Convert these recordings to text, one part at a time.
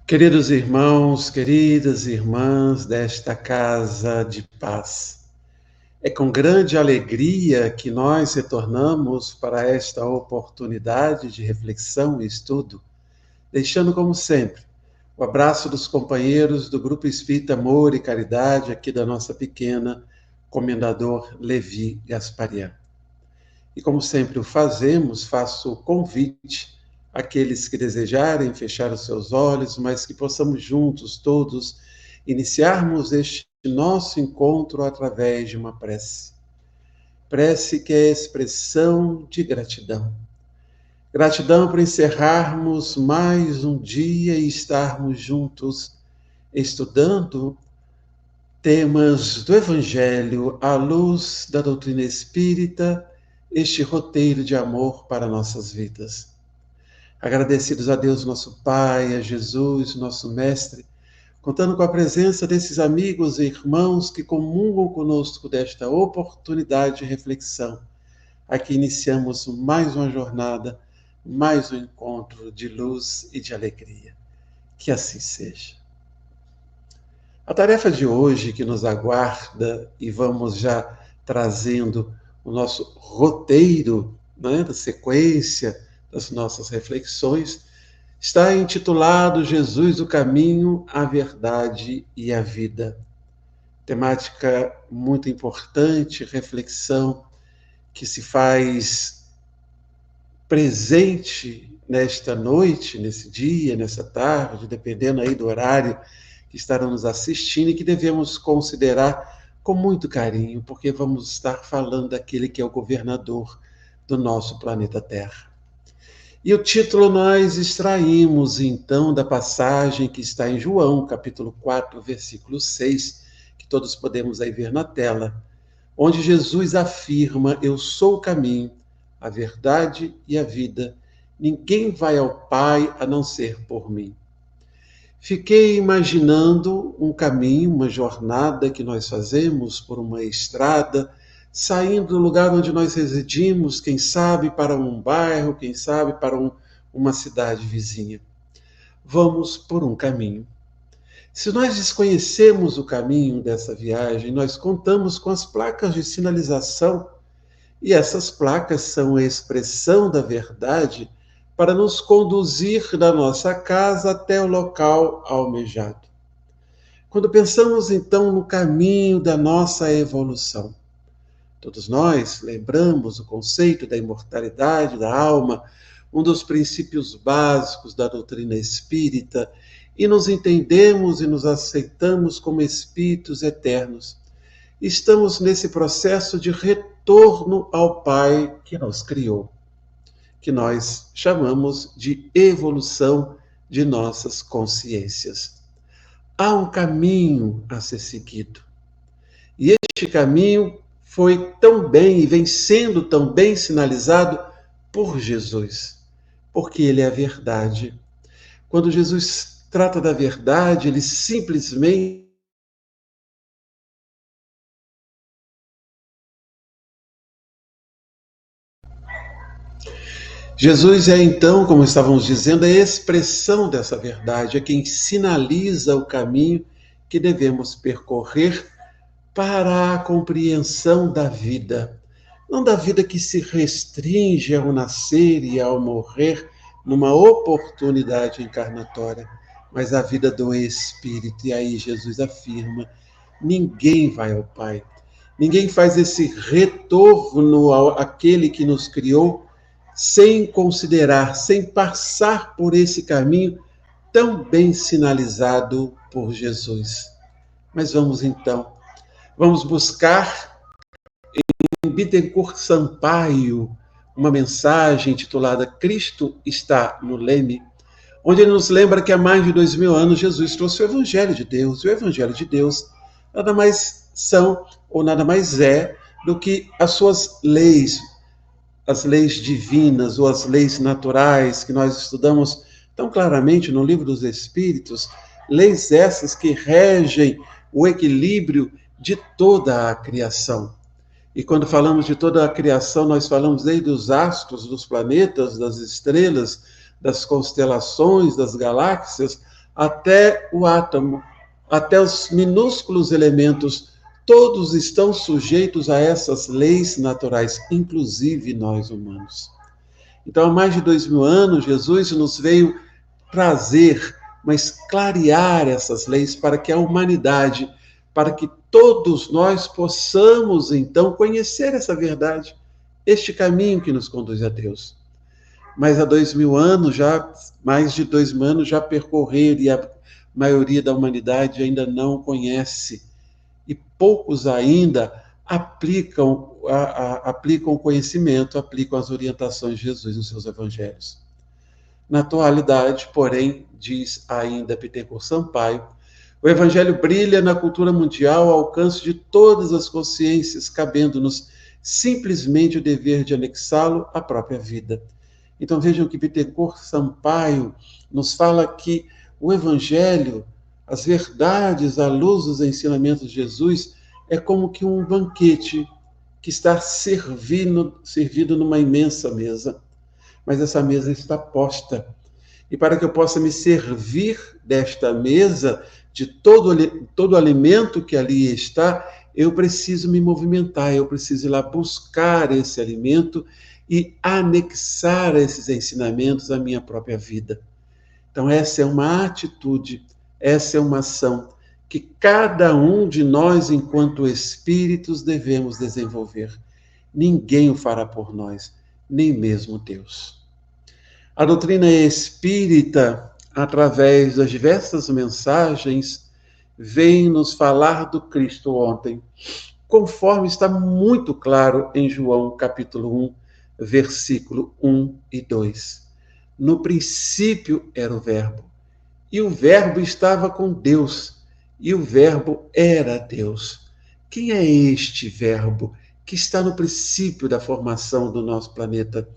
Queridos irmãos, queridas irmãs desta casa de paz, é com grande alegria que nós retornamos para esta oportunidade de reflexão e estudo, deixando, como sempre, o abraço dos companheiros do Grupo Espírita Amor e Caridade, aqui da nossa pequena Comendador Levi Gasparian. E como sempre o fazemos, faço o convite àqueles que desejarem fechar os seus olhos, mas que possamos juntos, todos, iniciarmos este nosso encontro através de uma prece. Prece que é expressão de gratidão. Gratidão por encerrarmos mais um dia e estarmos juntos, estudando temas do Evangelho à luz da doutrina espírita, este roteiro de amor para nossas vidas. Agradecidos a Deus, nosso Pai, a Jesus, nosso Mestre, contando com a presença desses amigos e irmãos que comungam conosco desta oportunidade de reflexão. Aqui iniciamos mais uma jornada, mais um encontro de luz e de alegria. Que assim seja. A tarefa de hoje que nos aguarda, e vamos já trazendo o nosso roteiro, da sequência das nossas reflexões, está intitulado Jesus, o caminho, a verdade e a vida. Temática muito importante, reflexão que se faz presente nesta noite, nesse dia, nessa tarde, dependendo aí do horário que estarão nos assistindo e que devemos considerar com muito carinho, porque vamos estar falando daquele que é o governador do nosso planeta Terra. E o título nós extraímos então da passagem que está em João, capítulo 4, versículo 6, que todos podemos aí ver na tela, onde Jesus afirma: eu sou o caminho, a verdade e a vida. Ninguém vai ao Pai a não ser por mim. Fiquei imaginando um caminho, uma jornada que nós fazemos por uma estrada, saindo do lugar onde nós residimos, quem sabe para um bairro, quem sabe para uma cidade vizinha. Vamos por um caminho. Se nós desconhecemos o caminho dessa viagem, nós contamos com as placas de sinalização, e essas placas são a expressão da verdade para nos conduzir da nossa casa até o local almejado. Quando pensamos então no caminho da nossa evolução, todos nós lembramos o conceito da imortalidade da alma, um dos princípios básicos da doutrina espírita, e nos entendemos e nos aceitamos como espíritos eternos. Estamos nesse processo de retorno ao Pai que nos criou, que nós chamamos de evolução de nossas consciências. Há um caminho a ser seguido. E este caminho foi tão bem e vem sendo tão bem sinalizado por Jesus, porque ele é a verdade. Quando Jesus trata da verdade, ele simplesmente Jesus é então, como estávamos dizendo, a expressão dessa verdade, é quem sinaliza o caminho que devemos percorrer para a compreensão da vida. Não da vida que se restringe ao nascer e ao morrer numa oportunidade encarnatória, mas a vida do Espírito. E aí Jesus afirma: ninguém vai ao Pai. Ninguém faz esse retorno àquele que nos criou sem considerar, sem passar por esse caminho tão bem sinalizado por Jesus. Mas vamos então, vamos buscar em Bittencourt Sampaio uma mensagem intitulada Cristo está no Leme, onde ele nos lembra que há mais de 2000 anos Jesus trouxe o Evangelho de Deus. E o Evangelho de Deus nada mais são ou nada mais é do que as suas leis, as leis divinas ou as leis naturais que nós estudamos tão claramente no Livro dos Espíritos, leis essas que regem o equilíbrio de toda a criação. E quando falamos de toda a criação, nós falamos desde os astros, dos planetas, das estrelas, das constelações, das galáxias, até o átomo, até os minúsculos elementos, todos estão sujeitos a essas leis naturais, inclusive nós humanos. Então, há mais de 2000 anos, Jesus nos veio trazer, mas clarear essas leis para que a humanidade, para que todos nós possamos, então, conhecer essa verdade, este caminho que nos conduz a Deus. Mas há 2000 anos, já, mais de 2000 anos já percorreram e a maioria da humanidade ainda não conhece. E poucos ainda aplicam o conhecimento, aplicam as orientações de Jesus nos seus evangelhos. Na atualidade, porém, diz ainda Bittencourt Sampaio, o Evangelho brilha na cultura mundial ao alcance de todas as consciências, cabendo-nos simplesmente o dever de anexá-lo à própria vida. Então vejam que Bittencourt Sampaio nos fala que o Evangelho, as verdades à luz dos ensinamentos de Jesus, é como que um banquete que está servido numa imensa mesa. Mas essa mesa está posta. E para que eu possa me servir desta mesa, de todo o alimento que ali está, eu preciso me movimentar, eu preciso ir lá buscar esse alimento e anexar esses ensinamentos à minha própria vida. Então, essa é uma atitude, essa é uma ação que cada um de nós, enquanto espíritos, devemos desenvolver. Ninguém o fará por nós, nem mesmo Deus. A doutrina espírita, através das diversas mensagens, vem nos falar do Cristo ontem, conforme está muito claro em João capítulo 1, versículo 1 e 2. No princípio era o Verbo, e o Verbo estava com Deus, e o Verbo era Deus. Quem é este Verbo que está no princípio da formação do nosso planeta,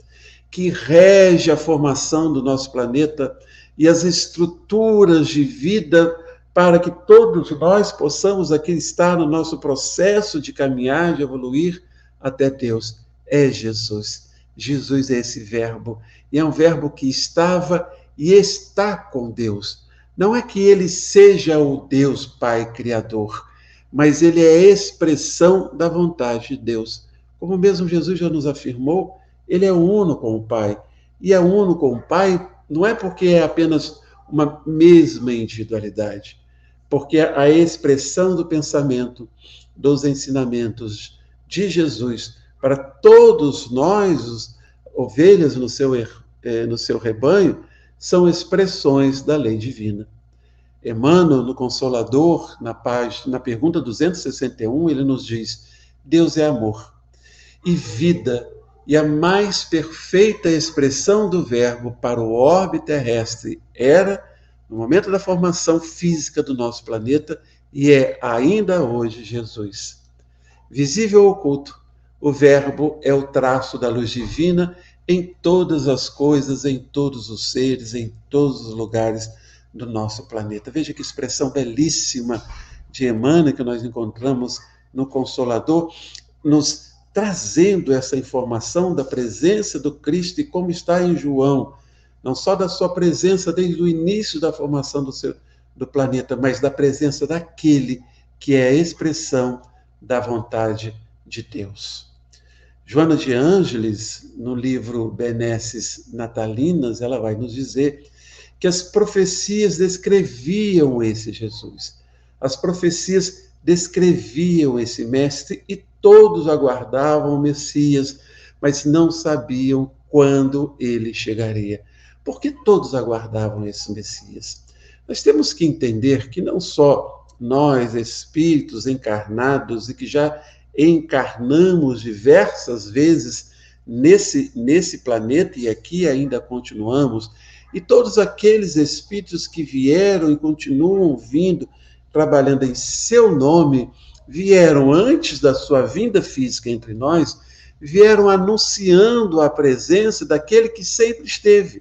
que rege a formação do nosso planeta e as estruturas de vida para que todos nós possamos aqui estar no nosso processo de caminhar, de evoluir até Deus? É Jesus. Jesus é esse verbo, e é um verbo que estava e está com Deus. Não é que ele seja o Deus Pai Criador, mas ele é a expressão da vontade de Deus. Como mesmo Jesus já nos afirmou, ele é uno com o Pai. E é uno com o Pai não é porque é apenas uma mesma individualidade, porque a expressão do pensamento, dos ensinamentos de Jesus para todos nós, os ovelhas no seu rebanho, são expressões da lei divina. Emmanuel, no Consolador, na pergunta 261, ele nos diz: Deus é amor e vida, e a mais perfeita expressão do Verbo para o orbe terrestre era, no momento da formação física do nosso planeta, e é ainda hoje Jesus. Visível ou oculto, o Verbo é o traço da luz divina em todas as coisas, em todos os seres, em todos os lugares do nosso planeta. Veja que expressão belíssima de Emmanuel que nós encontramos no Consolador, nos trazendo essa informação da presença do Cristo e como está em João, não só da sua presença desde o início da formação do planeta, mas da presença daquele que é a expressão da vontade de Deus. Joana de Ângeles, no livro Benesses Natalinas, ela vai nos dizer que as profecias descreviam esse Jesus. As profecias descreviam esse mestre e todos aguardavam o Messias, mas não sabiam quando ele chegaria. Por que todos aguardavam esse Messias? Nós temos que entender que não só nós, espíritos encarnados e que já encarnamos diversas vezes nesse planeta e aqui ainda continuamos, e todos aqueles espíritos que vieram e continuam vindo, trabalhando em seu nome, vieram antes da sua vinda física entre nós, vieram anunciando a presença daquele que sempre esteve,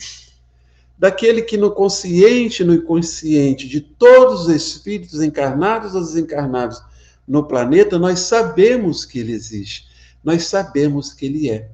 daquele que no consciente e no inconsciente de todos os espíritos encarnados ou desencarnados no planeta, nós sabemos que ele existe, nós sabemos que ele é.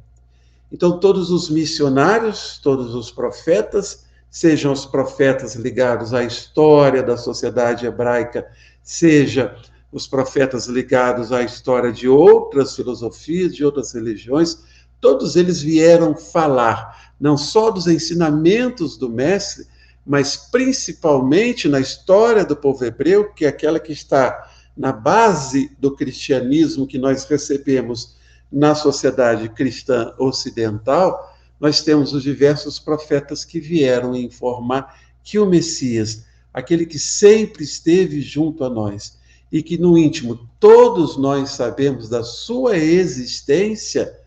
Então, todos os missionários, todos os profetas, sejam os profetas ligados à história da sociedade hebraica, seja os profetas ligados à história de outras filosofias, de outras religiões, todos eles vieram falar não só dos ensinamentos do Mestre, mas principalmente na história do povo hebreu, que é aquela que está na base do cristianismo que nós recebemos na sociedade cristã ocidental. Nós temos os diversos profetas que vieram informar que o Messias, aquele que sempre esteve junto a nós, e que no íntimo todos nós sabemos da sua existência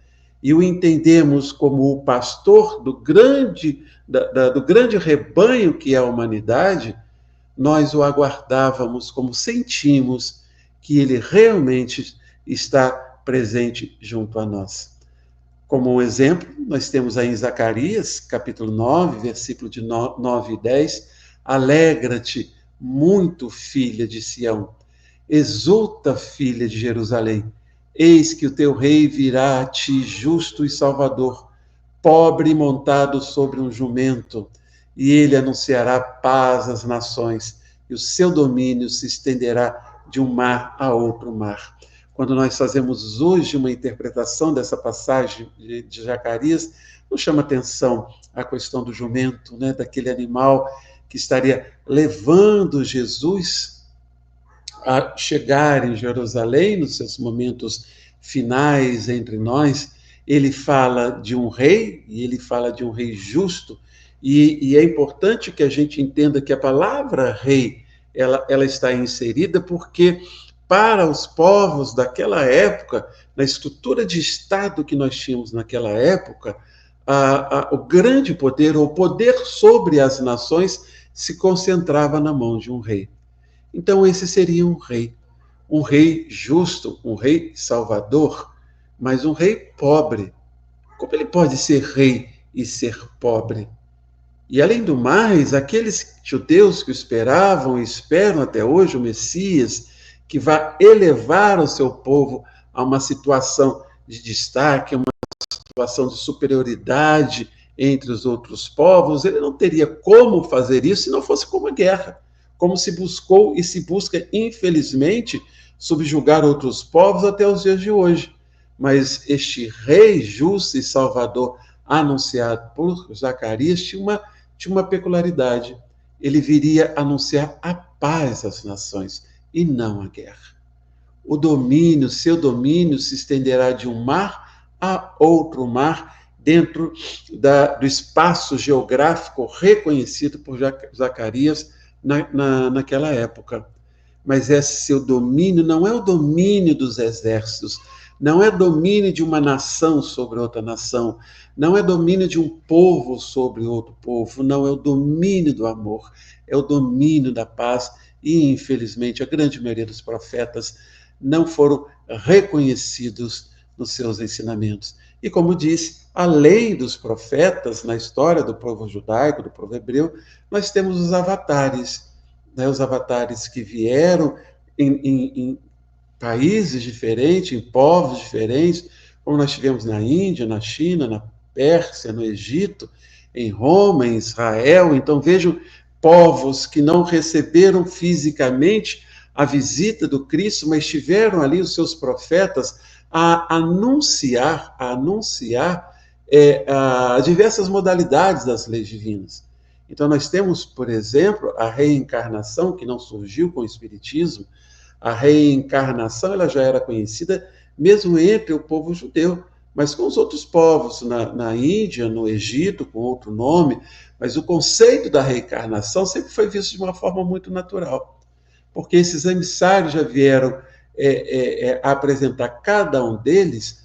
e o entendemos como o pastor do grande rebanho que é a humanidade, nós o aguardávamos como sentimos que ele realmente está presente junto a nós. Como um exemplo, nós temos aí em Zacarias, capítulo 9, versículo de 9 e 10, alegra-te muito, filha de Sião, exulta, filha de Jerusalém, eis que o teu rei virá a ti justo e salvador, pobre e montado sobre um jumento, e ele anunciará paz às nações, e o seu domínio se estenderá de um mar a outro mar. Quando nós fazemos hoje uma interpretação dessa passagem de Zacarias, nos chama atenção a questão do jumento, né, daquele animal que estaria levando Jesus a chegar em Jerusalém, nos seus momentos finais entre nós, ele fala de um rei, e ele fala de um rei justo, e é importante que a gente entenda que a palavra rei, ela está inserida porque, para os povos daquela época, na estrutura de Estado que nós tínhamos naquela época, o grande poder, ou poder sobre as nações, se concentrava na mão de um rei. Então, esse seria um rei justo, um rei salvador, mas um rei pobre. Como ele pode ser rei e ser pobre? E, além do mais, aqueles judeus que esperavam e esperam até hoje o Messias, que vai elevar o seu povo a uma situação de destaque, uma situação de superioridade entre os outros povos, ele não teria como fazer isso se não fosse com uma guerra, como se buscou e se busca, infelizmente, subjugar outros povos até os dias de hoje. Mas este rei justo e salvador anunciado por Zacarias tinha uma peculiaridade. Ele viria anunciar a paz às nações e não a guerra. O domínio, seu domínio se estenderá de um mar a outro mar, dentro do espaço geográfico reconhecido por Zacarias naquela época. Mas esse seu domínio não é o domínio dos exércitos, não é domínio de uma nação sobre outra nação, não é domínio de um povo sobre outro povo, não é o domínio do amor, é o domínio da paz. E, infelizmente, a grande maioria dos profetas não foram reconhecidos nos seus ensinamentos. E, como disse, além dos profetas, na história do povo judaico, do povo hebreu, nós temos os avatares, né? Os avatares que vieram em países diferentes, em povos diferentes, como nós tivemos na Índia, na China, na Pérsia, no Egito, em Roma, em Israel. Então, vejam, povos que não receberam fisicamente a visita do Cristo, mas tiveram ali os seus profetas a anunciar diversas modalidades das leis divinas. Então, nós temos, por exemplo, a reencarnação, que não surgiu com o Espiritismo. A reencarnação ela já era conhecida mesmo entre o povo judeu, mas com os outros povos, na Índia, no Egito, com outro nome. Mas o conceito da reencarnação sempre foi visto de uma forma muito natural, porque esses emissários já vieram apresentar cada um deles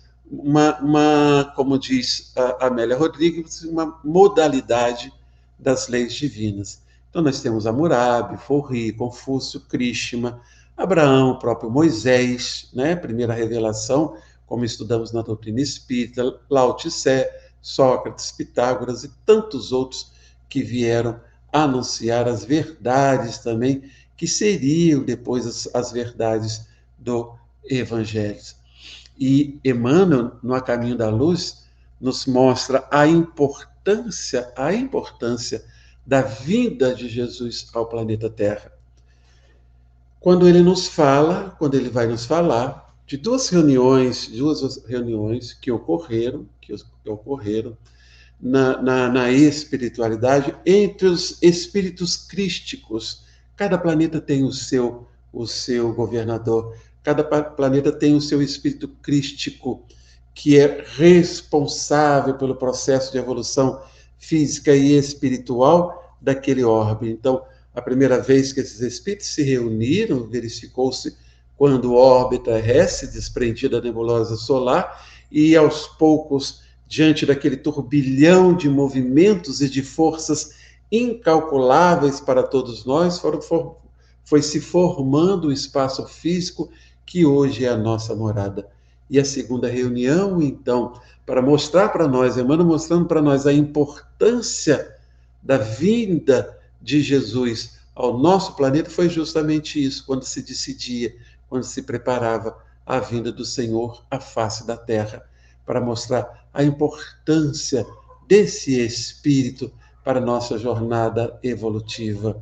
como diz a Amélia Rodrigues, uma modalidade das leis divinas. Então nós temos Hammurabi, Forri, Confúcio, Krishna, Abraão, o próprio Moisés, né? Primeira revelação, como estudamos na doutrina espírita, Lao Tse, Sócrates, Pitágoras e tantos outros que vieram anunciar as verdades também, que seriam depois as verdades do Evangelho. E Emmanuel, no A Caminho da Luz, nos mostra a importância da vinda de Jesus ao planeta Terra. Quando ele vai nos falar de duas reuniões que ocorreram na espiritualidade entre os espíritos crísticos. Cada planeta tem o seu governador, cada planeta tem o seu espírito crístico, que é responsável pelo processo de evolução física e espiritual daquele orbe. Então, a primeira vez que esses espíritos se reuniram, verificou-se quando o orbe terrestre desprendia da nebulosa solar, e aos poucos, diante daquele turbilhão de movimentos e de forças incalculáveis para todos nós, foi se formando o espaço físico que hoje é a nossa morada. E a segunda reunião, então, para mostrar para nós, Emmanuel mostrando para nós a importância da vinda de Jesus ao nosso planeta, foi justamente isso, quando se decidia, quando se preparava a vinda do Senhor à face da terra, para mostrar a importância desse Espírito para a nossa jornada evolutiva.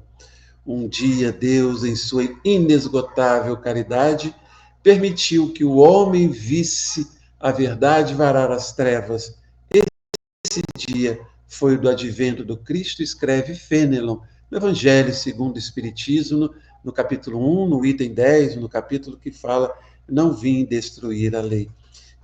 Um dia, Deus, em sua inesgotável caridade, permitiu que o homem visse a verdade varar as trevas. Esse dia foi o do advento do Cristo, escreve Fenelon, no Evangelho segundo o Espiritismo, no capítulo 1, no item 10, no capítulo que fala, não vim destruir a lei.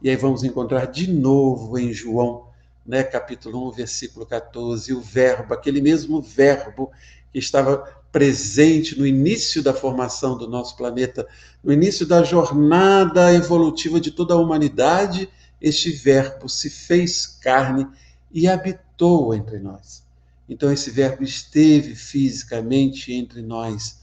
E aí vamos encontrar de novo em João, né, capítulo 1, versículo 14, o verbo, aquele mesmo verbo que estava presente no início da formação do nosso planeta, no início da jornada evolutiva de toda a humanidade, este verbo se fez carne e habitou entre nós. Então esse verbo esteve fisicamente entre nós.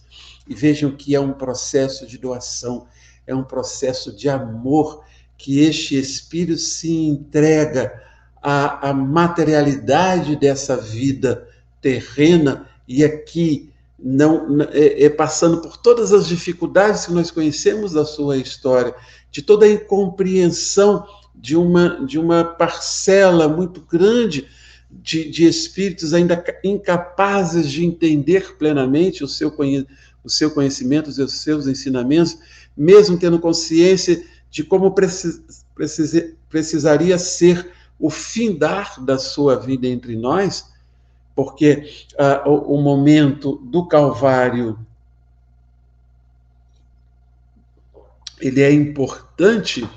E vejam que é um processo de doação, é um processo de amor, que este Espírito se entrega à materialidade dessa vida terrena e aqui passando por todas as dificuldades que nós conhecemos da sua história, de toda a incompreensão de uma parcela muito grande de espíritos ainda incapazes de entender plenamente o seu conhecimento e os seus ensinamentos, mesmo tendo consciência de como precisaria ser o findar da sua vida entre nós, porque o momento do Calvário ele é importante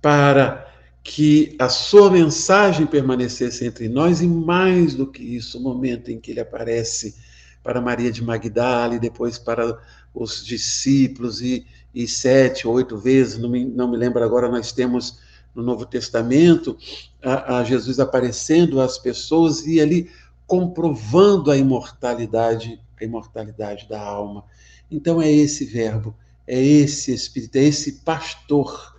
para que a sua mensagem permanecesse entre nós, e mais do que isso, o momento em que ele aparece para Maria de Magdala e depois para os discípulos, e 7 ou 8 vezes, não me lembro agora, nós temos no Novo Testamento a Jesus aparecendo às pessoas e ali comprovando a imortalidade da alma. Então é esse verbo, é esse Espírito, é esse pastor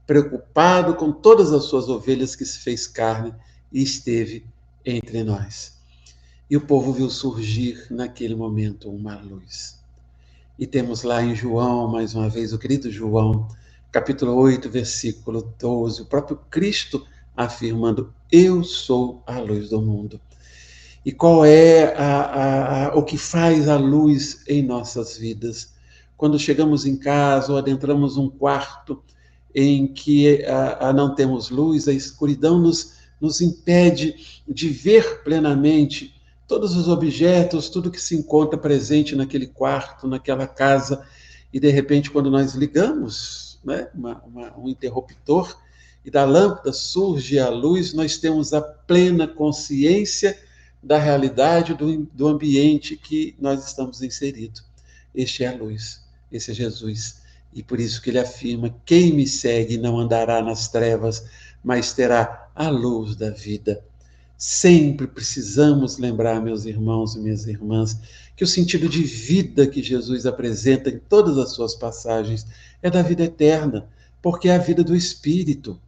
preocupado com todas as suas ovelhas, que se fez carne e esteve entre nós. E o povo viu surgir naquele momento uma luz. E temos lá em João, mais uma vez, o querido João, capítulo 8, versículo 12, o próprio Cristo afirmando: eu sou a luz do mundo. E qual é o que faz a luz em nossas vidas? Quando chegamos em casa ou adentramos um quarto em que não temos luz, a escuridão nos impede de ver plenamente todos os objetos, tudo que se encontra presente naquele quarto, naquela casa, e de repente, quando nós ligamos, né, um interruptor, e da lâmpada surge a luz, nós temos a plena consciência da realidade do ambiente que nós estamos inseridos. Este é a luz, esse é Jesus. E por isso que ele afirma: quem me segue não andará nas trevas, mas terá a luz da vida. Sempre precisamos lembrar, meus irmãos e minhas irmãs, que o sentido de vida que Jesus apresenta em todas as suas passagens é da vida eterna, porque é a vida do Espírito.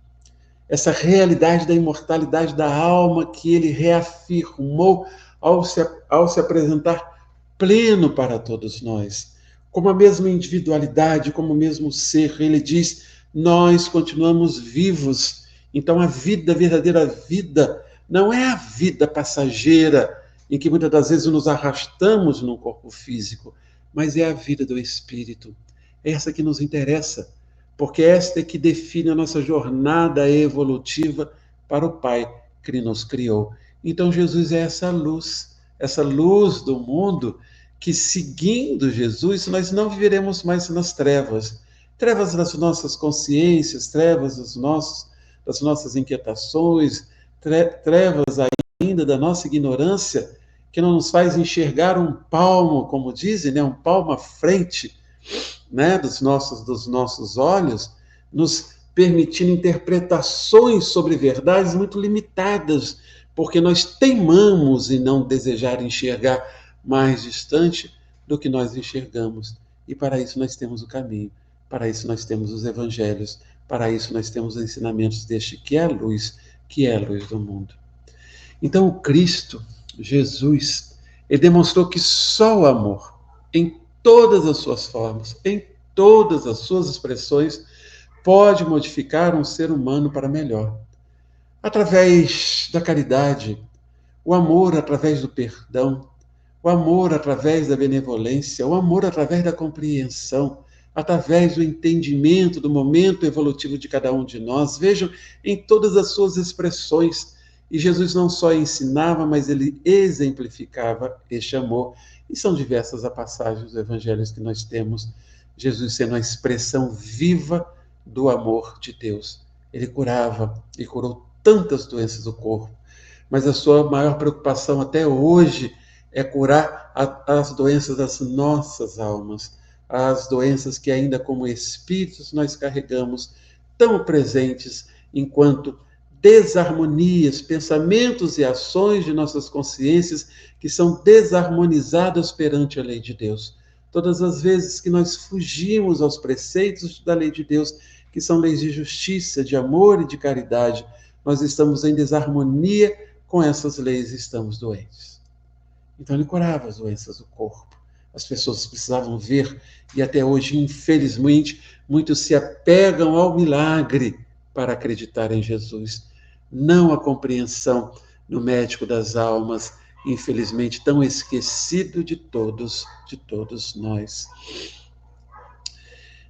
Essa realidade da imortalidade da alma que ele reafirmou ao se apresentar pleno para todos nós. Como a mesma individualidade, como o mesmo ser, ele diz: nós continuamos vivos. Então a vida, a verdadeira vida, não é a vida passageira, em que muitas das vezes nos arrastamos num corpo físico, mas é a vida do Espírito. É essa que nos interessa, porque esta é que define a nossa jornada evolutiva para o Pai que nos criou. Então Jesus é essa luz do mundo, que seguindo Jesus, nós não viveremos mais nas trevas. Trevas das nossas consciências, trevas das nossas inquietações, trevas ainda da nossa ignorância, que não nos faz enxergar um palmo, como dizem, né, um palmo à frente, né, dos nossos olhos, nos permitindo interpretações sobre verdades muito limitadas, porque nós teimamos em não desejar enxergar mais distante do que nós enxergamos. E para isso nós temos o caminho, para isso nós temos os evangelhos, para isso nós temos os ensinamentos deste que é a luz do mundo. Então o Cristo, Jesus, ele demonstrou que só o amor, em todas as suas formas, em todas as suas expressões, pode modificar um ser humano para melhor. Através da caridade, o amor através do perdão, o amor através da benevolência, o amor através da compreensão, através do entendimento do momento evolutivo de cada um de nós. Vejam, em todas as suas expressões. E Jesus não só ensinava, mas ele exemplificava este amor. E são diversas as passagens dos evangelhos que nós temos Jesus sendo a expressão viva do amor de Deus. Ele curava e curou tantas doenças do corpo, mas a sua maior preocupação até hoje é curar as doenças das nossas almas, as doenças que ainda como espíritos nós carregamos tão presentes enquanto desarmonias, pensamentos e ações de nossas consciências que são desarmonizadas perante a lei de Deus. Todas as vezes que nós fugimos aos preceitos da lei de Deus, que são leis de justiça, de amor e de caridade, nós estamos em desarmonia com essas leis e estamos doentes. Então ele curava as doenças do corpo. As pessoas precisavam ver, e até hoje, infelizmente, muitos se apegam ao milagre para acreditar em Jesus. Não a compreensão no médico das almas, infelizmente tão esquecido de todos nós.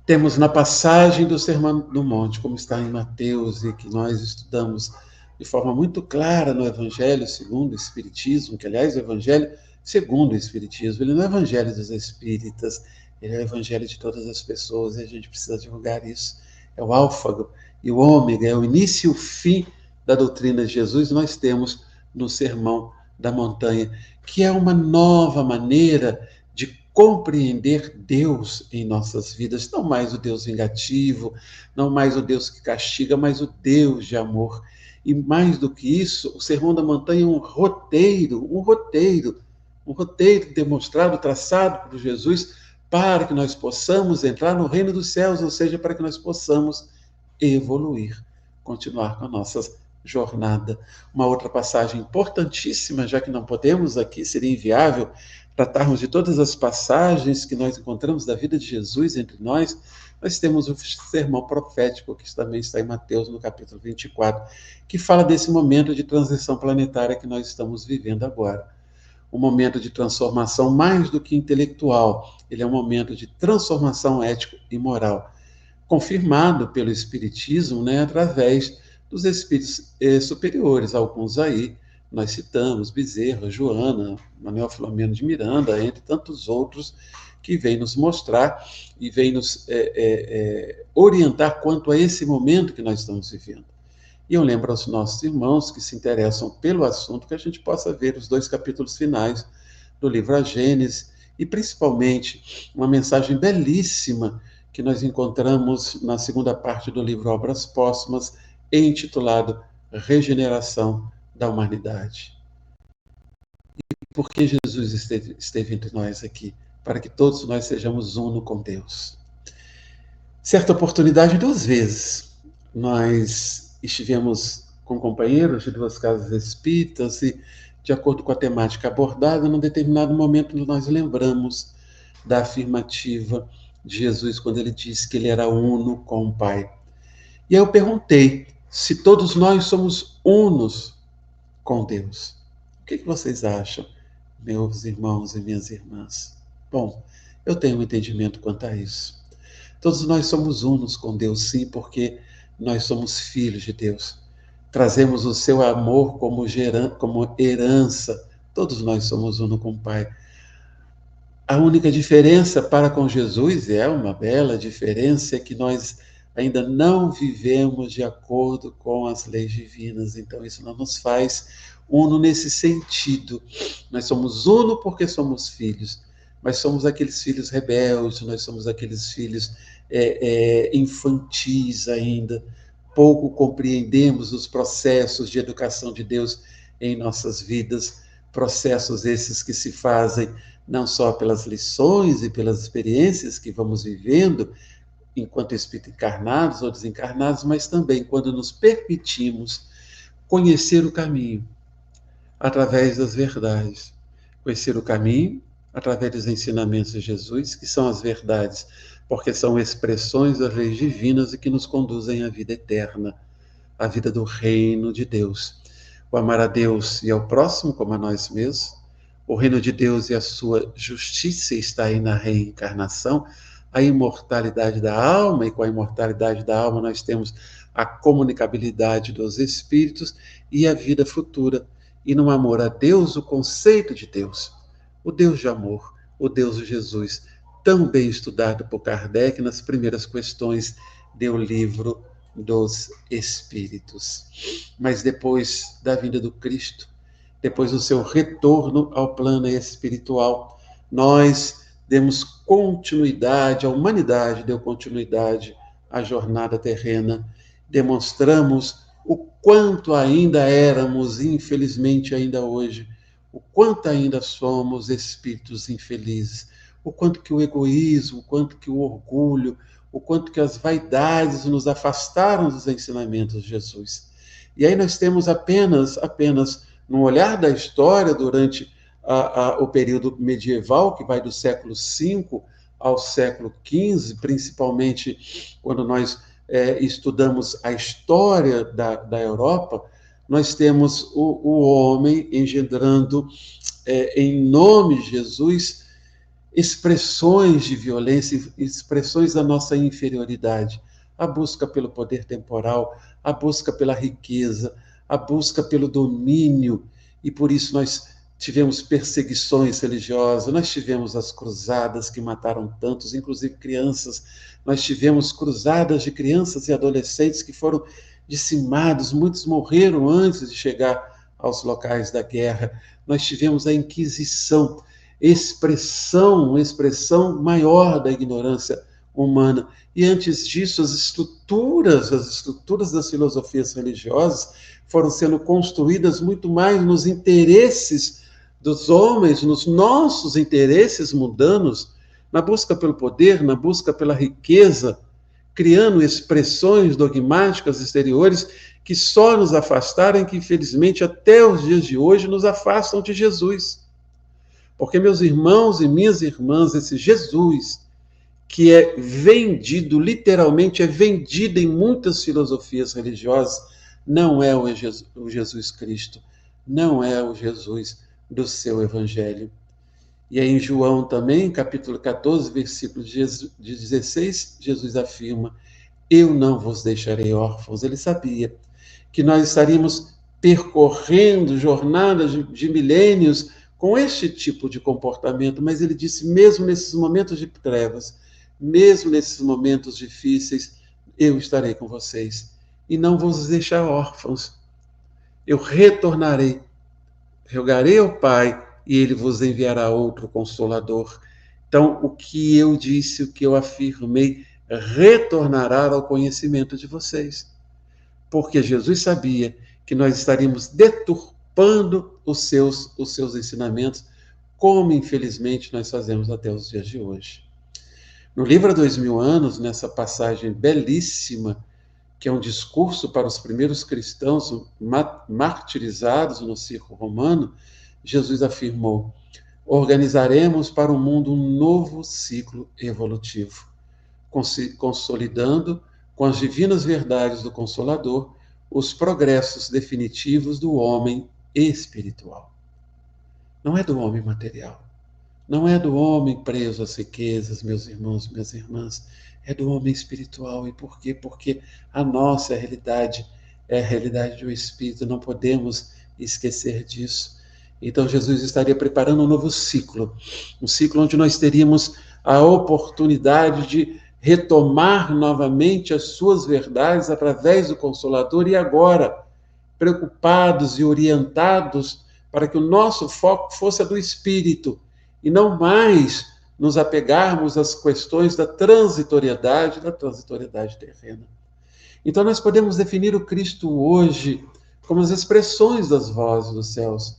Temos na passagem do Sermão do Monte, como está em Mateus, e que nós estudamos de forma muito clara no Evangelho segundo o Espiritismo, que, aliás, o Evangelho segundo o Espiritismo, ele não é o Evangelho dos Espíritas, ele é o Evangelho de todas as pessoas, e a gente precisa divulgar isso. É o álfago e o ômega, é o início e o fim da doutrina de Jesus, nós temos no Sermão da Montanha, que é uma nova maneira de compreender Deus em nossas vidas, não mais o Deus vingativo, não mais o Deus que castiga, mas o Deus de amor. E mais do que isso, o Sermão da Montanha é um roteiro demonstrado, traçado por Jesus, para que nós possamos entrar no reino dos céus, ou seja, para que nós possamos evoluir, continuar com a nossa jornada. Uma outra passagem importantíssima, já que não podemos aqui, seria inviável tratarmos de todas as passagens que nós encontramos da vida de Jesus entre nós, nós temos o sermão profético, que também está em Mateus, no capítulo 24, que fala desse momento de transição planetária que nós estamos vivendo agora. Um momento de transformação mais do que intelectual, ele é um momento de transformação ético e moral, confirmado pelo Espiritismo, né, através dos espíritos superiores, alguns aí, nós citamos Bezerra, Joana, Manuel Filomeno de Miranda, entre tantos outros, que vêm nos mostrar e vêm nos orientar quanto a esse momento que nós estamos vivendo. E eu lembro aos nossos irmãos que se interessam pelo assunto que a gente possa ver os 2 capítulos finais do livro A Gênese, e principalmente uma mensagem belíssima que nós encontramos na segunda parte do livro Obras Póstumas, intitulado Regeneração da Humanidade. E por que Jesus esteve entre nós aqui? Para que todos nós sejamos uno com Deus. Certa oportunidade, 2 vezes, nós estivemos com companheiros de 2 casas espíritas e, de acordo com a temática abordada, num determinado momento nós lembramos da afirmativa de Jesus quando ele disse que ele era uno com o Pai. E aí eu perguntei se todos nós somos unos com Deus. O que vocês acham, meus irmãos e minhas irmãs? Bom, eu tenho um entendimento quanto a isso. Todos nós somos unos com Deus, sim, porque nós somos filhos de Deus. Trazemos o seu amor como herança. Todos nós somos uno com o Pai. A única diferença para com Jesus, é uma bela diferença, é que nós ainda não vivemos de acordo com as leis divinas. Então, isso não nos faz uno nesse sentido. Nós somos uno porque somos filhos, mas somos aqueles filhos rebeldes, nós somos aqueles filhos infantis ainda. Pouco compreendemos os processos de educação de Deus em nossas vidas, processos esses que se fazem não só pelas lições e pelas experiências que vamos vivendo, enquanto espíritos encarnados ou desencarnados, mas também quando nos permitimos conhecer o caminho através das verdades. Conhecer o caminho através dos ensinamentos de Jesus, que são as verdades, porque são expressões das leis divinas e que nos conduzem à vida eterna, à vida do reino de Deus. O amar a Deus e ao próximo como a nós mesmos. O reino de Deus e a sua justiça está aí na reencarnação, a imortalidade da alma, e com a imortalidade da alma nós temos a comunicabilidade dos espíritos e a vida futura. E no amor a Deus, o conceito de Deus. o Deus de amor, o Deus de Jesus, tão bem estudado por Kardec nas primeiras questões do livro dos Espíritos. Mas depois da vinda do Cristo, depois do seu retorno ao plano espiritual, nós demos continuidade, a humanidade deu continuidade à jornada terrena, demonstramos o quanto ainda éramos, infelizmente ainda hoje, o quanto ainda somos espíritos infelizes, o quanto que o egoísmo, o quanto que o orgulho, o quanto que as vaidades nos afastaram dos ensinamentos de Jesus. E aí nós temos apenas no olhar da história durante o período medieval, que vai do século V ao século XV, principalmente quando nós estudamos a história da Europa, nós temos o homem engendrando, em nome de Jesus, expressões de violência, expressões da nossa inferioridade, a busca pelo poder temporal, a busca pela riqueza, a busca pelo domínio, e por isso nós tivemos perseguições religiosas, nós tivemos as cruzadas que mataram tantos, inclusive crianças, nós tivemos cruzadas de crianças e adolescentes que foram dizimados, muitos morreram antes de chegar aos locais da guerra, nós tivemos a Inquisição, expressão maior da ignorância humana. E antes disso, as estruturas das filosofias religiosas foram sendo construídas muito mais nos interesses dos homens, nos nossos interesses mundanos, na busca pelo poder, na busca pela riqueza, criando expressões dogmáticas exteriores que só nos afastaram e que, infelizmente, até os dias de hoje, nos afastam de Jesus. Porque, meus irmãos e minhas irmãs, esse Jesus, que é vendido, literalmente é vendido em muitas filosofias religiosas, não é o Jesus Cristo, não é o Jesus do seu Evangelho. E aí em João também, capítulo 14, versículo de 16, Jesus afirma: eu não vos deixarei órfãos. Ele sabia que nós estaríamos percorrendo jornadas de milênios com este tipo de comportamento, mas ele disse, mesmo nesses momentos de trevas, mesmo nesses momentos difíceis, eu estarei com vocês e não vos deixar órfãos. Eu retornarei, rogarei ao Pai e ele vos enviará outro Consolador. Então, o que eu disse, o que eu afirmei, retornará ao conhecimento de vocês. Porque Jesus sabia que nós estaríamos deturpando os seus ensinamentos, como infelizmente nós fazemos até os dias de hoje. No livro Há 2000 anos, nessa passagem belíssima, que é um discurso para os primeiros cristãos martirizados no circo romano, Jesus afirmou: organizaremos para o mundo um novo ciclo evolutivo, consolidando com as divinas verdades do Consolador os progressos definitivos do homem espiritual. Não é do homem material, não é do homem preso às riquezas, meus irmãos, minhas irmãs, é do homem espiritual. E por quê? Porque a nossa realidade é a realidade do Espírito, não podemos esquecer disso. Então Jesus estaria preparando um novo ciclo, um ciclo onde nós teríamos a oportunidade de retomar novamente as suas verdades através do Consolador, e agora, preocupados e orientados para que o nosso foco fosse a do Espírito, e não mais nos apegarmos às questões da transitoriedade terrena. Então nós podemos definir o Cristo hoje como as expressões das vozes dos céus,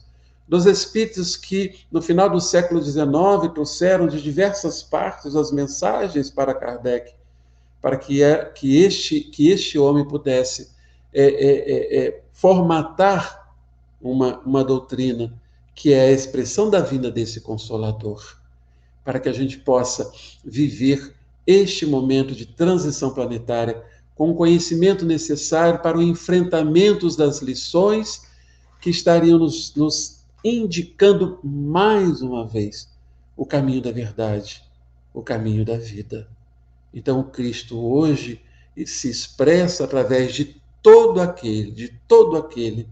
dos espíritos que, no final do século XIX, trouxeram de diversas partes as mensagens para Kardec, para que este homem pudesse formatar uma doutrina que é a expressão da vinda desse Consolador, para que a gente possa viver este momento de transição planetária com o conhecimento necessário para o enfrentamento das lições que estariam nos indicando mais uma vez o caminho da verdade, o caminho da vida. Então, o Cristo hoje se expressa através de todo aquele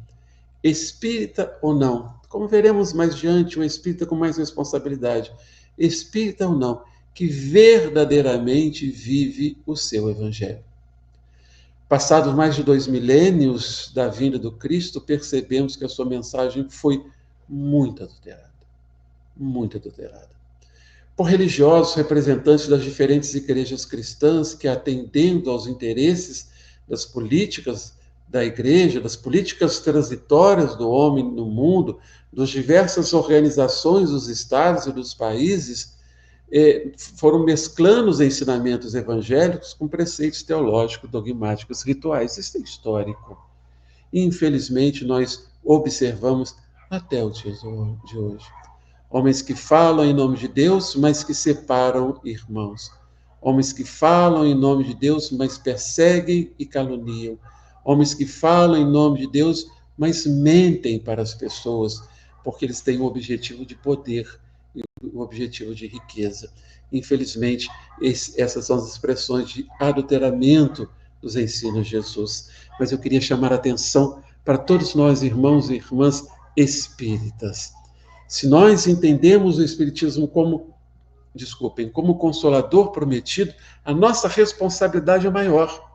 espírita ou não, como veremos mais adiante, um espírita com mais responsabilidade, espírita ou não, que verdadeiramente vive o seu evangelho. Passados mais de 2 milênios da vinda do Cristo, percebemos que a sua mensagem foi muito adulterada, muito adulterada. Por religiosos representantes das diferentes igrejas cristãs que, atendendo aos interesses das políticas da igreja, das políticas transitórias do homem no mundo, das diversas organizações dos estados e dos países, foram mesclando os ensinamentos evangélicos com preceitos teológicos, dogmáticos, rituais. Isso é histórico. E, infelizmente, nós observamos até o dia de hoje. Homens que falam em nome de Deus, mas que separam irmãos. Homens que falam em nome de Deus, mas perseguem e caluniam. Homens que falam em nome de Deus, mas mentem para as pessoas, porque eles têm o objetivo de poder e o objetivo de riqueza. Infelizmente, essas são as expressões de adulteramento dos ensinos de Jesus. Mas eu queria chamar a atenção para todos nós, irmãos e irmãs espíritas. Se nós entendemos o Espiritismo como consolador prometido, a nossa responsabilidade é maior.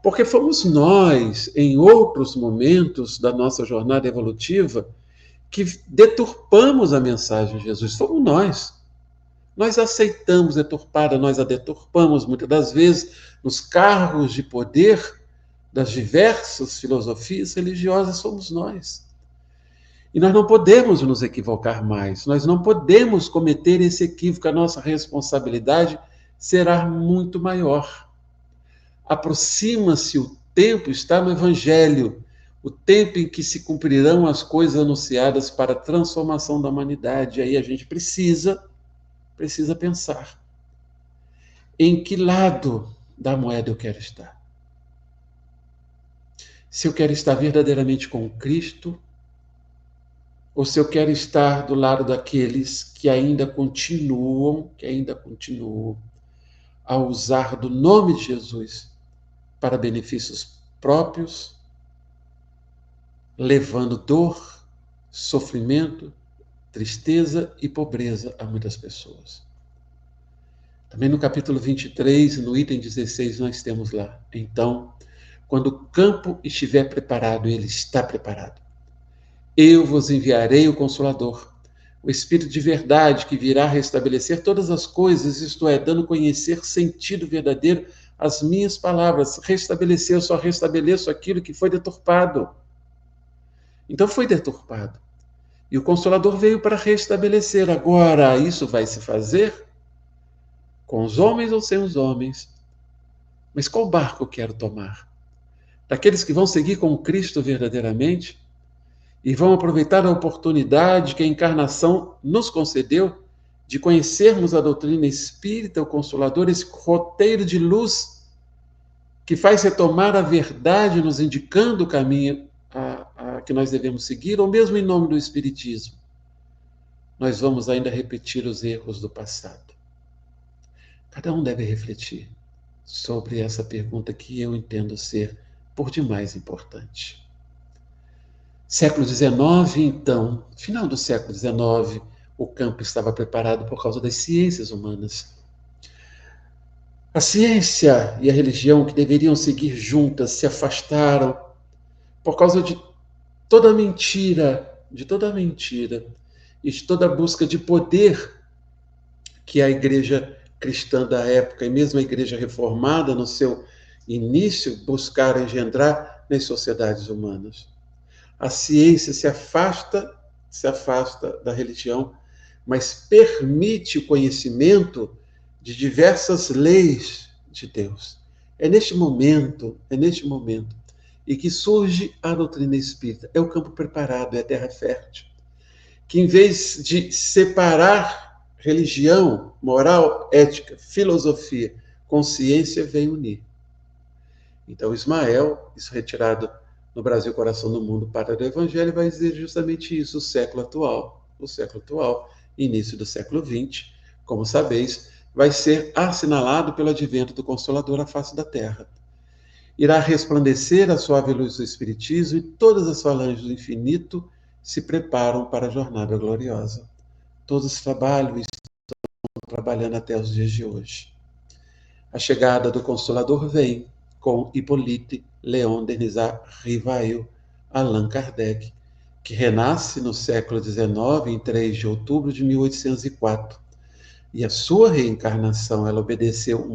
Porque fomos nós, em outros momentos da nossa jornada evolutiva, que deturpamos a mensagem de Jesus. Fomos nós. Nós aceitamos deturpada, nós a deturpamos muitas das vezes nos cargos de poder das diversas filosofias religiosas, somos nós. E nós não podemos nos equivocar mais, nós não podemos cometer esse equívoco, a nossa responsabilidade será muito maior. Aproxima-se o tempo, está no Evangelho, o tempo em que se cumprirão as coisas anunciadas para a transformação da humanidade. Aí a gente precisa pensar em que lado da moeda eu quero estar. Se eu quero estar verdadeiramente com Cristo, ou se eu quero estar do lado daqueles que ainda continuam a usar do nome de Jesus para benefícios próprios, levando dor, sofrimento, tristeza e pobreza a muitas pessoas. Também no capítulo 23, no item 16, nós temos lá: então, quando o campo estiver preparado, ele está preparado, eu vos enviarei o Consolador, o Espírito de verdade, que virá restabelecer todas as coisas, isto é, dando a conhecer sentido verdadeiro às minhas palavras. Restabelecer, eu só restabeleço aquilo que foi deturpado. Então foi deturpado. E o Consolador veio para restabelecer. Agora, isso vai se fazer com os homens ou sem os homens? Mas qual barco eu quero tomar? Daqueles que vão seguir com Cristo verdadeiramente? E vão aproveitar a oportunidade que a encarnação nos concedeu de conhecermos a doutrina espírita, o Consolador, esse roteiro de luz que faz retomar a verdade, nos indicando o caminho a que nós devemos seguir, ou mesmo em nome do Espiritismo. Nós vamos ainda repetir os erros do passado. Cada um deve refletir sobre essa pergunta que eu entendo ser por demais importante. Século XIX, então, final do século XIX, o campo estava preparado por causa das ciências humanas. A ciência e a religião, que deveriam seguir juntas, se afastaram por causa de toda a mentira e de toda a busca de poder que a igreja cristã da época e mesmo a igreja reformada, no seu início, buscaram engendrar nas sociedades humanas. A ciência se afasta da religião, mas permite o conhecimento de diversas leis de Deus. É neste momento, e que surge a doutrina espírita. É o campo preparado, é a terra fértil, que em vez de separar religião, moral, ética, filosofia, consciência, vem unir. Então, Ismael, isso retirado no Brasil, coração do mundo, pátria do Evangelho, vai dizer justamente isso, o século atual, início do século XX, como sabeis, vai ser assinalado pelo advento do Consolador à face da Terra. irá resplandecer a suave luz do Espiritismo e todas as falanges do infinito se preparam para a jornada gloriosa. Todos trabalham e estão trabalhando até os dias de hoje. A chegada do Consolador vem com Hippolyte Léon Denis Rivail, Allan Kardec, que renasce no século XIX, em 3 de outubro de 1804. E a sua reencarnação, ela obedeceu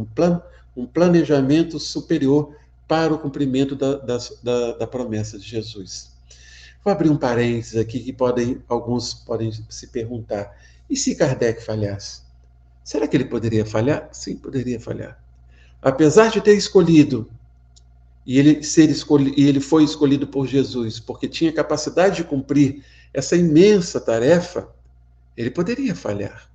um planejamento superior para o cumprimento da promessa de Jesus. Vou abrir um parênteses aqui que alguns podem se perguntar: e se Kardec falhasse? Será que ele poderia falhar? Sim, poderia falhar. Apesar de ter escolhido, e ele foi escolhido por Jesus, porque tinha capacidade de cumprir essa imensa tarefa, ele poderia falhar.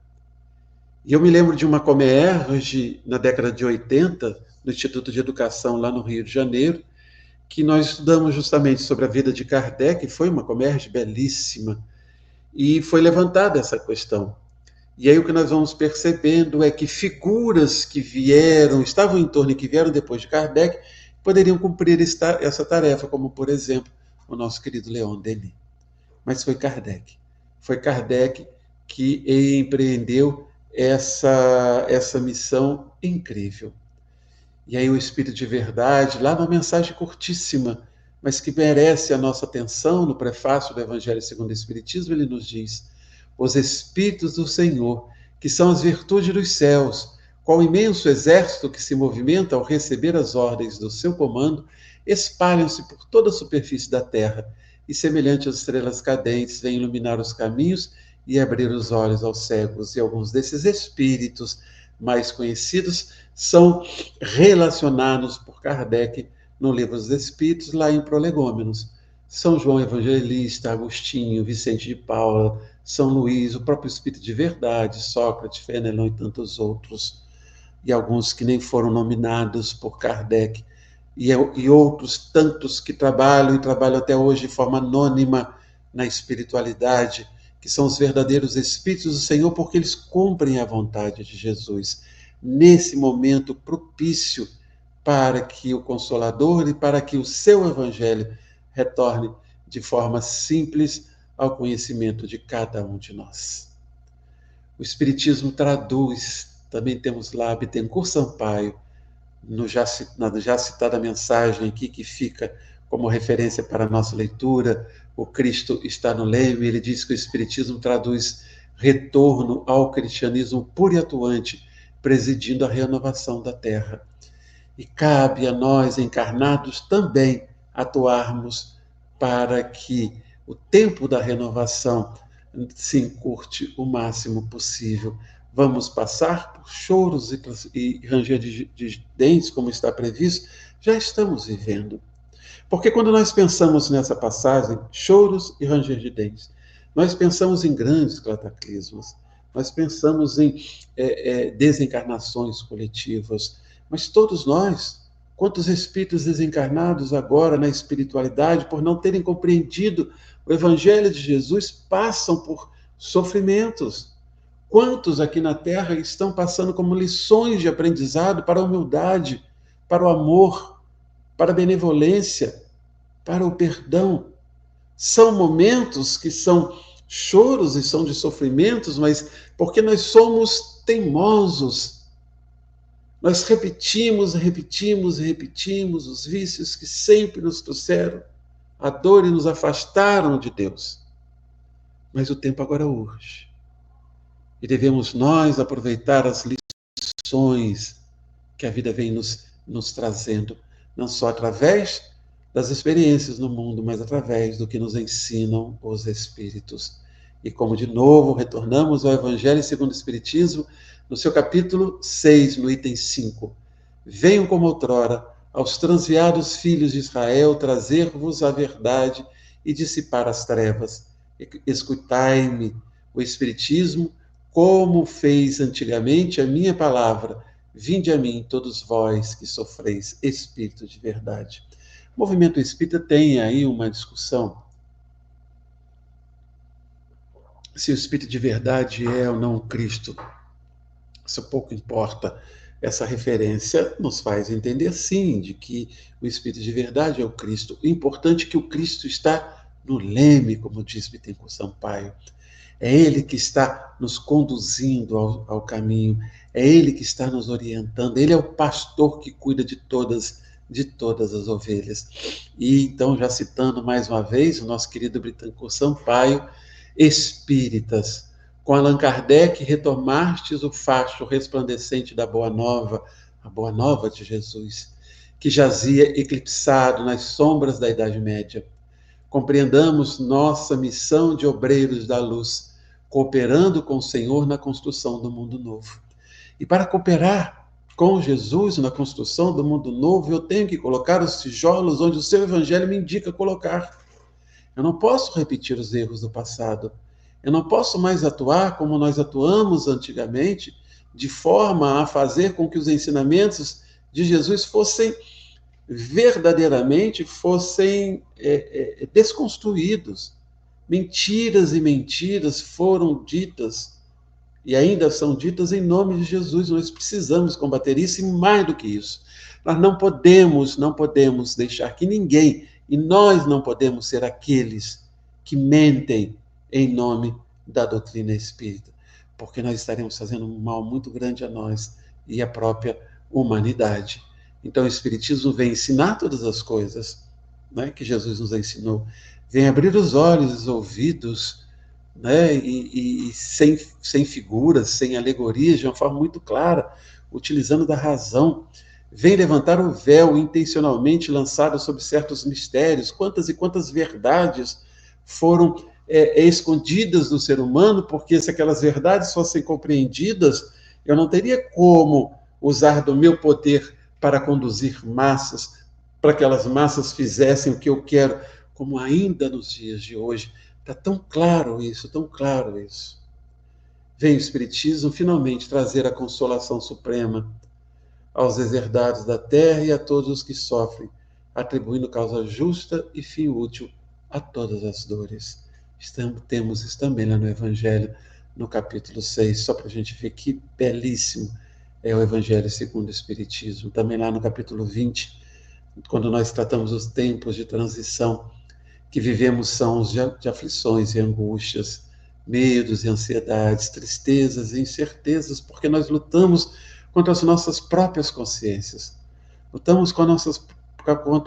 E eu me lembro de uma Comerge, na década de 80, no Instituto de Educação, lá no Rio de Janeiro, que nós estudamos justamente sobre a vida de Kardec, foi uma Comerge belíssima, e foi levantada essa questão. E aí o que nós vamos percebendo é que figuras que estavam em torno e que vieram depois de Kardec, poderiam cumprir essa tarefa, como, por exemplo, o nosso querido Leon Denis. Mas foi Kardec. Foi Kardec que empreendeu essa missão incrível. E aí o Espírito de Verdade, lá numa mensagem curtíssima, mas que merece a nossa atenção, no prefácio do Evangelho segundo o Espiritismo, ele nos diz: os Espíritos do Senhor, que são as virtudes dos céus, qual imenso exército que se movimenta ao receber as ordens do seu comando, espalham-se por toda a superfície da terra, e semelhante às estrelas cadentes, vêm iluminar os caminhos e abrir os olhos aos cegos. E alguns desses espíritos mais conhecidos são relacionados por Kardec no Livro dos Espíritos, lá em Prolegômenos. São João Evangelista, Agostinho, Vicente de Paula, São Luís, o próprio Espírito de Verdade, Sócrates, Fenelon e tantos outros, e alguns que nem foram nominados por Kardec, e outros tantos que trabalham até hoje de forma anônima na espiritualidade, que são os verdadeiros Espíritos do Senhor, porque eles cumprem a vontade de Jesus nesse momento propício para que o Consolador e para que o seu Evangelho retorne de forma simples ao conhecimento de cada um de nós. O Espiritismo traduz, também temos lá Bittencourt Sampaio, na já citada mensagem aqui, que fica como referência para a nossa leitura, o Cristo está no leme, ele diz que o Espiritismo traduz retorno ao cristianismo puro e atuante, presidindo a renovação da Terra. E cabe a nós, encarnados, também atuarmos para que o tempo da renovação se encurte o máximo possível. Vamos passar por choros e ranger de dentes, como está previsto? Já estamos vivendo. Porque quando nós pensamos nessa passagem, choros e ranger de dentes, nós pensamos em grandes cataclismos, nós pensamos em desencarnações coletivas, mas todos nós, quantos espíritos desencarnados agora na espiritualidade, por não terem compreendido o Evangelho de Jesus, passam por sofrimentos. Quantos aqui na Terra estão passando como lições de aprendizado para a humildade, para o amor, para a benevolência, para o perdão? São momentos que são choros e são de sofrimentos, mas porque nós somos teimosos. Nós repetimos os vícios que sempre nos trouxeram a dor e nos afastaram de Deus. Mas o tempo agora urge. E devemos nós aproveitar as lições que a vida vem nos trazendo, não só através das experiências no mundo, mas através do que nos ensinam os Espíritos. E como de novo retornamos ao Evangelho segundo o Espiritismo, no seu capítulo 6, no item 5. Venham como outrora aos transviados filhos de Israel trazer-vos a verdade e dissipar as trevas. Escutai-me, o Espiritismo, como fez antigamente a minha palavra. Vinde a mim, todos vós que sofreis, Espírito de Verdade. O movimento espírita tem aí uma discussão se o Espírito de Verdade é ou não Cristo. Isso pouco importa. Essa referência nos faz entender, sim, de que o Espírito de verdade é o Cristo. O importante é que o Cristo está no leme, como diz Bittencourt Sampaio. É Ele que está nos conduzindo ao caminho, é Ele que está nos orientando, Ele é o pastor que cuida de todas as ovelhas. E então, já citando mais uma vez o nosso querido Bittencourt Sampaio, espíritas, com Allan Kardec retomastes o facho resplandecente da Boa Nova, a Boa Nova de Jesus, que jazia eclipsado nas sombras da Idade Média. Compreendamos nossa missão de obreiros da luz, cooperando com o Senhor na construção do mundo novo. E para cooperar com Jesus na construção do mundo novo, eu tenho que colocar os tijolos onde o seu evangelho me indica colocar. Eu não posso repetir os erros do passado. Eu não posso mais atuar como nós atuamos antigamente, de forma a fazer com que os ensinamentos de Jesus verdadeiramente fossem desconstruídos. Mentiras e mentiras foram ditas e ainda são ditas em nome de Jesus. Nós precisamos combater isso e mais do que isso. Nós não podemos deixar que ninguém, e nós não podemos ser aqueles que mentem em nome da doutrina espírita, porque nós estaremos fazendo um mal muito grande a nós e à própria humanidade. Então, o Espiritismo vem ensinar todas as coisas, né, que Jesus nos ensinou, vem abrir os olhos, os ouvidos, né, e sem figuras, sem alegorias, de uma forma muito clara, utilizando da razão, vem levantar o véu intencionalmente lançado sobre certos mistérios. Quantas e quantas verdades foram escondidas do ser humano, porque se aquelas verdades fossem compreendidas, eu não teria como usar do meu poder para conduzir massas, para que aquelas massas fizessem o que eu quero, como ainda nos dias de hoje. Está tão claro isso, tão claro isso. Vem o Espiritismo finalmente trazer a consolação suprema aos deserdados da terra e a todos os que sofrem, atribuindo causa justa e fim útil a todas as dores. Temos isso também lá no Evangelho, no capítulo 6, só para a gente ver que belíssimo é o Evangelho segundo o Espiritismo. Também lá no capítulo 20, quando nós tratamos os tempos de transição que vivemos, são os de aflições e angústias, medos e ansiedades, tristezas e incertezas, porque nós lutamos contra as nossas próprias consciências, lutamos contra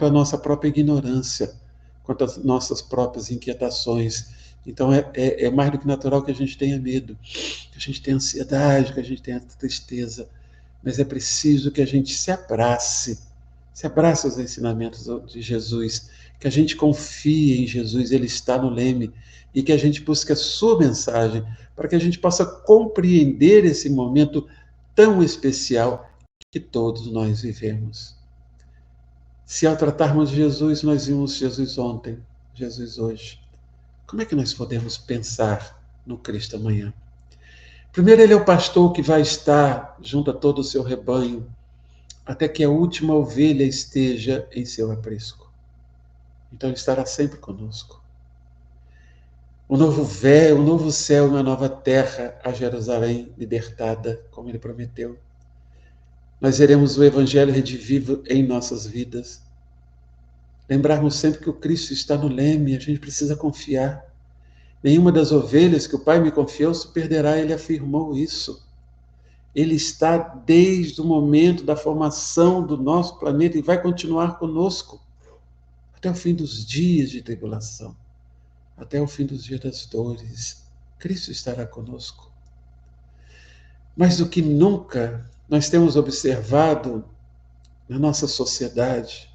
a nossa própria ignorância, contra as nossas próprias inquietações. Então é mais do que natural que a gente tenha medo, que a gente tenha ansiedade, que a gente tenha tristeza, mas é preciso que a gente se abrace aos ensinamentos de Jesus, que a gente confie em Jesus, Ele está no leme, e que a gente busque a sua mensagem, para que a gente possa compreender esse momento tão especial que todos nós vivemos. Se ao tratarmos de Jesus, nós vimos Jesus ontem, Jesus hoje, como é que nós podemos pensar no Cristo amanhã? Primeiro, Ele é o pastor que vai estar junto a todo o seu rebanho, até que a última ovelha esteja em seu aprisco. Então, Ele estará sempre conosco. O novo véu, o novo céu e uma nova terra, a Jerusalém libertada, como Ele prometeu. Nós veremos o Evangelho redivivo em nossas vidas. Lembrarmos sempre que o Cristo está no leme, a gente precisa confiar. Nenhuma das ovelhas que o Pai me confiou se perderá, Ele afirmou isso. Ele está desde o momento da formação do nosso planeta e vai continuar conosco até o fim dos dias de tribulação, até o fim dos dias das dores. Cristo estará conosco. Mais do que nunca, nós temos observado na nossa sociedade,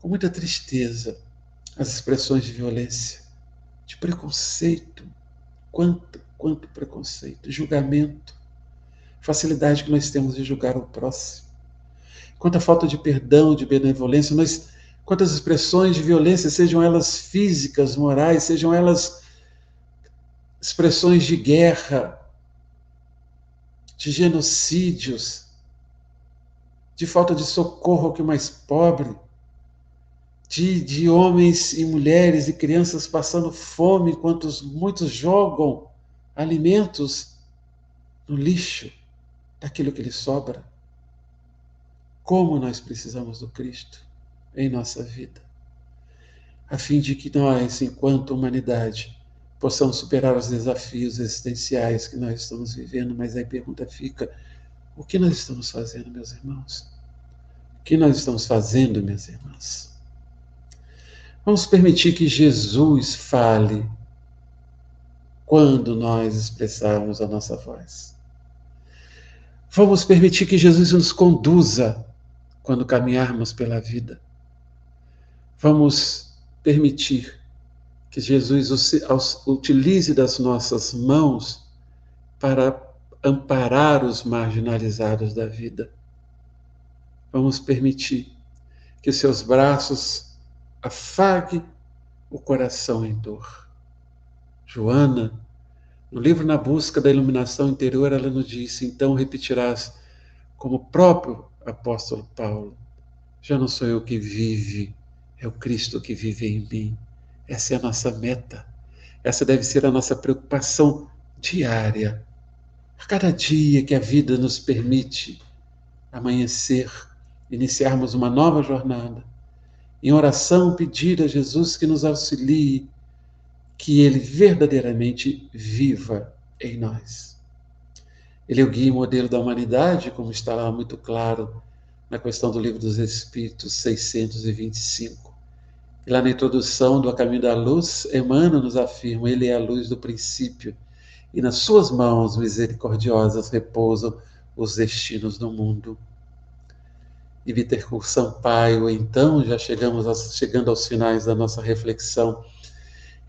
com muita tristeza, as expressões de violência, de preconceito. Quanto preconceito, julgamento, facilidade que nós temos de julgar o próximo. Quanta falta de perdão, de benevolência, quantas expressões de violência, sejam elas físicas, morais, sejam elas expressões de guerra, de genocídios, de falta de socorro ao que mais pobre, de homens e mulheres e crianças passando fome, enquanto muitos jogam alimentos no lixo, daquilo que lhes sobra. como nós precisamos do Cristo em nossa vida, a fim de que nós, enquanto humanidade, possamos superar os desafios existenciais que nós estamos vivendo. Mas aí a pergunta fica: o que nós estamos fazendo, meus irmãos? O que nós estamos fazendo, minhas irmãs? Vamos permitir que Jesus fale quando nós expressarmos a nossa voz. Vamos permitir que Jesus nos conduza quando caminharmos pela vida. Vamos permitir que Jesus utilize das nossas mãos para amparar os marginalizados da vida. Vamos permitir que seus braços afaguem o coração em dor. Joana, no livro Na Busca da Iluminação Interior, ela nos disse: então repetirás, como o próprio apóstolo Paulo: já não sou eu que vive, é o Cristo que vive em mim. Essa é a nossa meta. Essa deve ser a nossa preocupação diária. A cada dia que a vida nos permite amanhecer, iniciarmos uma nova jornada, em oração pedir a Jesus que nos auxilie, que Ele verdadeiramente viva em nós. Ele é o guia e modelo da humanidade, como está lá muito claro na questão do Livro dos Espíritos 625. E lá na introdução do A Caminho da Luz, Emmanuel nos afirma: Ele é a luz do princípio, e nas suas mãos misericordiosas repousam os destinos do mundo. E Bittencourt Sampaio, então, já chegando aos finais da nossa reflexão,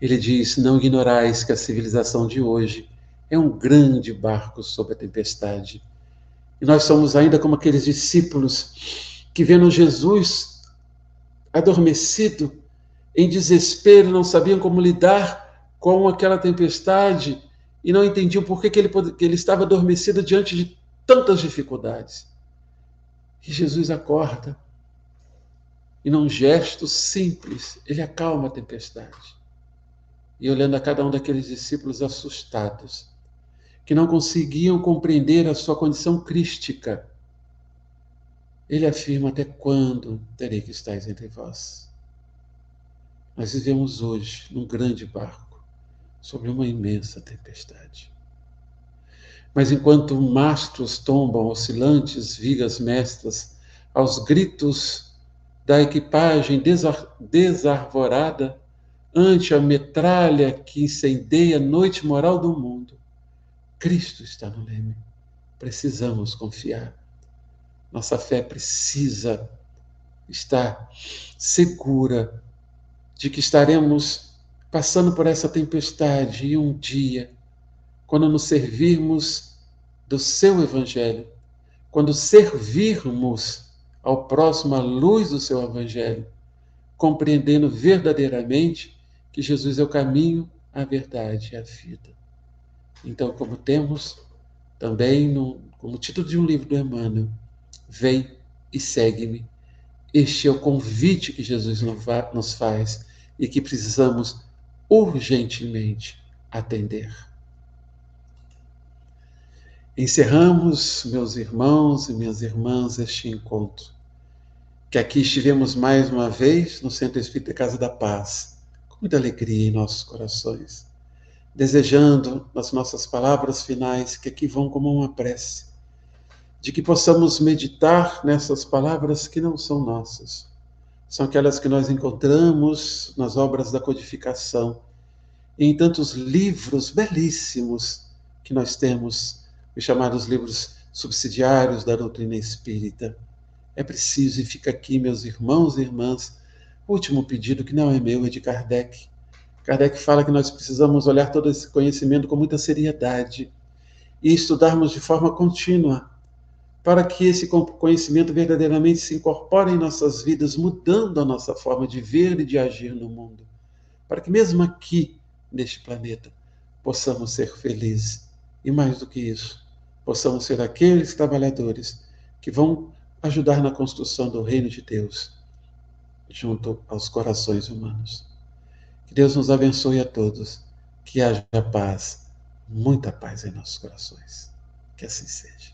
ele diz: não ignorais que a civilização de hoje é um grande barco sob a tempestade. E nós somos ainda como aqueles discípulos que, vendo Jesus adormecido, em desespero, não sabiam como lidar com aquela tempestade e não entendiam por que ele estava adormecido diante de tantas dificuldades. E Jesus acorda e, num gesto simples, ele acalma a tempestade. E olhando a cada um daqueles discípulos assustados, que não conseguiam compreender a sua condição crística, ele afirma: até quando terei que estar entre vós? Nós vivemos hoje num grande barco, sobre uma imensa tempestade. Mas enquanto mastros tombam oscilantes, vigas mestras, aos gritos da equipagem desarvorada, ante a metralha que incendeia a noite moral do mundo, Cristo está no leme. Precisamos confiar. Nossa fé precisa estar segura de que estaremos passando por essa tempestade e um dia, quando nos servirmos do seu Evangelho, quando servirmos ao próximo à luz do seu Evangelho, compreendendo verdadeiramente que Jesus é o caminho, a verdade e a vida. Então, como temos também como título de um livro do Emmanuel, vem e segue-me. Este é o convite que Jesus nos faz e que precisamos urgentemente atender. Encerramos, meus irmãos e minhas irmãs, este encontro, que aqui estivemos mais uma vez no Centro Espírita Casa da Paz, com muita alegria em nossos corações, desejando nas nossas palavras finais, que aqui vão como uma prece, de que possamos meditar nessas palavras que não são nossas, são aquelas que nós encontramos nas obras da codificação, e em tantos livros belíssimos que nós temos, os chamados livros subsidiários da doutrina espírita. É preciso, e fica aqui, meus irmãos e irmãs, o último pedido, que não é meu, é de Kardec. Kardec fala que nós precisamos olhar todo esse conhecimento com muita seriedade e estudarmos de forma contínua, para que esse conhecimento verdadeiramente se incorpore em nossas vidas, mudando a nossa forma de ver e de agir no mundo, para que mesmo aqui, neste planeta, possamos ser felizes. E mais do que isso, possamos ser aqueles trabalhadores que vão ajudar na construção do reino de Deus, junto aos corações humanos. Que Deus nos abençoe a todos, que haja paz, muita paz em nossos corações. Que assim seja.